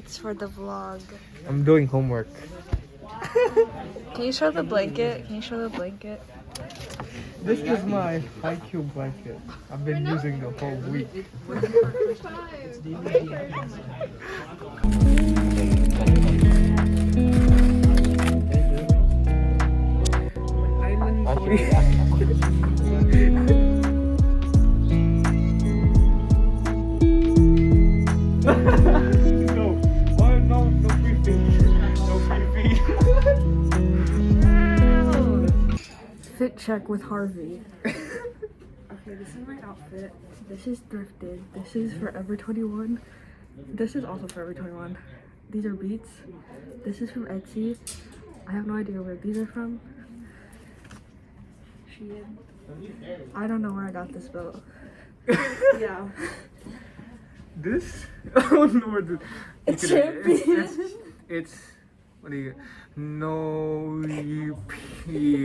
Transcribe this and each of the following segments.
It's for the vlog. I'm doing homework. Can you show the blanket? Can you show the blanket? This is my high-Q blanket. I've been using the whole week. No free feed. No free feed. Fit check with Harvey. Okay, this is my outfit. This is thrifted. This is Forever 21. This is also Forever 21. These are Beats. This is from Etsy. I have no idea where these are from. Shein. I don't know where I got this belt. Yeah. This? I don't know where this. It's what do you? No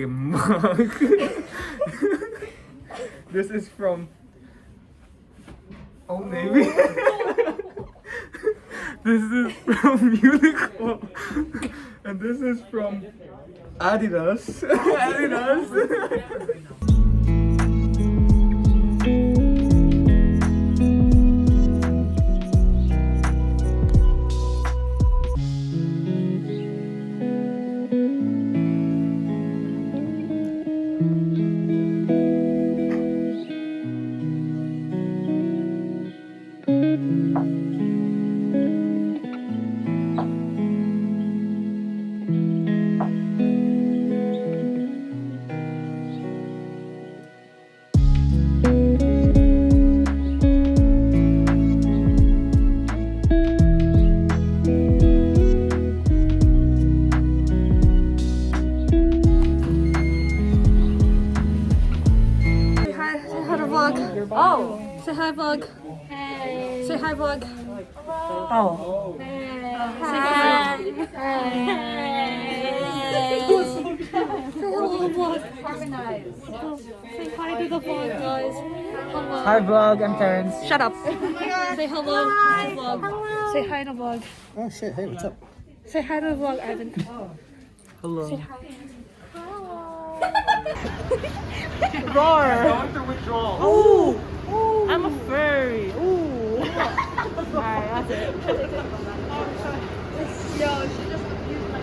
mug. This is from Old Navy. This is from Uniqlo. And this is from Adidas. Adidas. Oh! Say hi, vlog. Hey. Say hi, vlog. Oh. Hey. Say hi. Hey. Say hello, vlog. Organized. Say hi to the vlog, guys. Hello. Hi vlog, I'm Terrence. Shut up. Say hello to the vlog. Hello. Say hi to vlog. Oh shit, hey, what's up? Say hi to the vlog, Ivan. Hello. Say hi. Roar. Going through withdrawal. Ooh. Ooh. I'm a furry. Ooh. Alright, that's it. Yo, she just abused my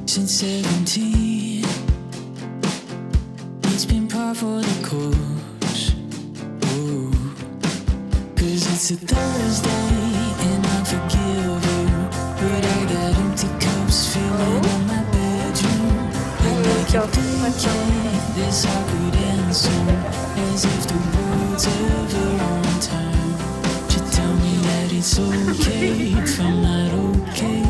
Since 17, it's been par for the course. Ooh, 'cause it's a Thursday and I forgive you, but I got empty cups filling in my bedroom. And I keep thinking this all could end soon, as if the world's ever on time. You tell me that it's okay if I'm not okay.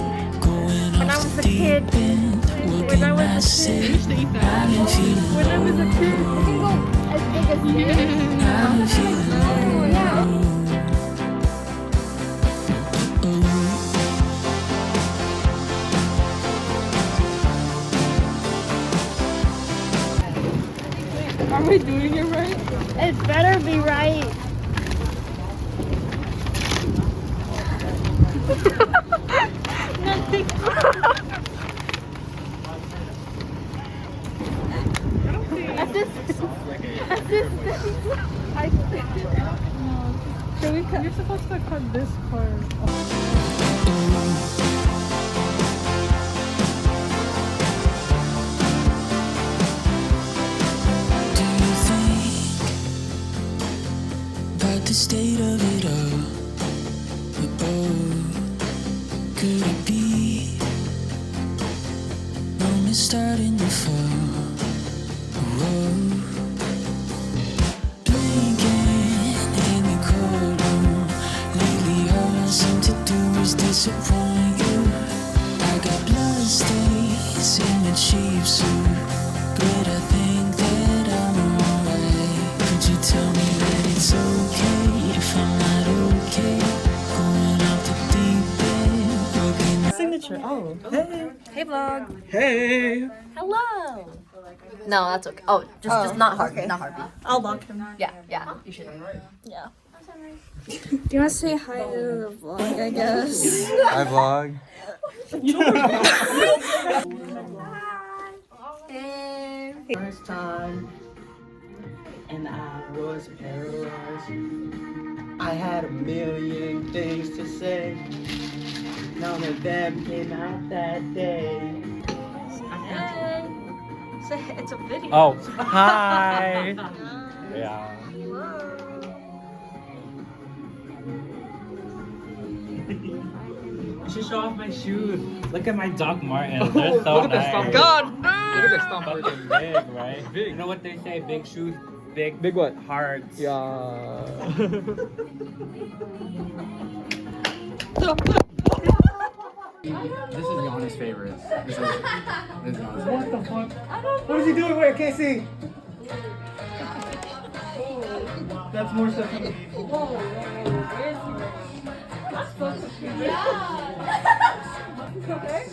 When I was a kid, when I was a kid, when I was a kid, as big as this. Oh yeah. Are we doing it right? It better be right. Nothing. Should we cut? You're supposed to cut this part. Blinking in the courtroom. Lately, all I seem to do is disappoint you. I got blood stains in the cheap suit, but I think that I'm alright. Could you tell me that it's okay if I'm not okay? Going off the deep end, broken. Signature. Oh, hey. Hey vlog. Hey. Hello. No, that's okay. Oh, just not Harvey, okay. not Harvey. I'll block him. Yeah, you should. Yeah. Do you want to say hi to the vlog, I guess? Hi vlog. First time, and I was paralyzed. I had a million things to say. None of them came out that day. It's a video. Oh, hi. Yeah. You should show off my shoes. Look at my Doc Martens. They're so Look at the nice. stomp. God, no! Look at the stomp. Fucking big, right? Big. You know what they say? Big shoes, big Big what? hearts. Yeah. This is Yana's favorite. This is Yana's favorite. What the fuck? What is he doing? Wait, I can't see. That's more stuff you need. Okay.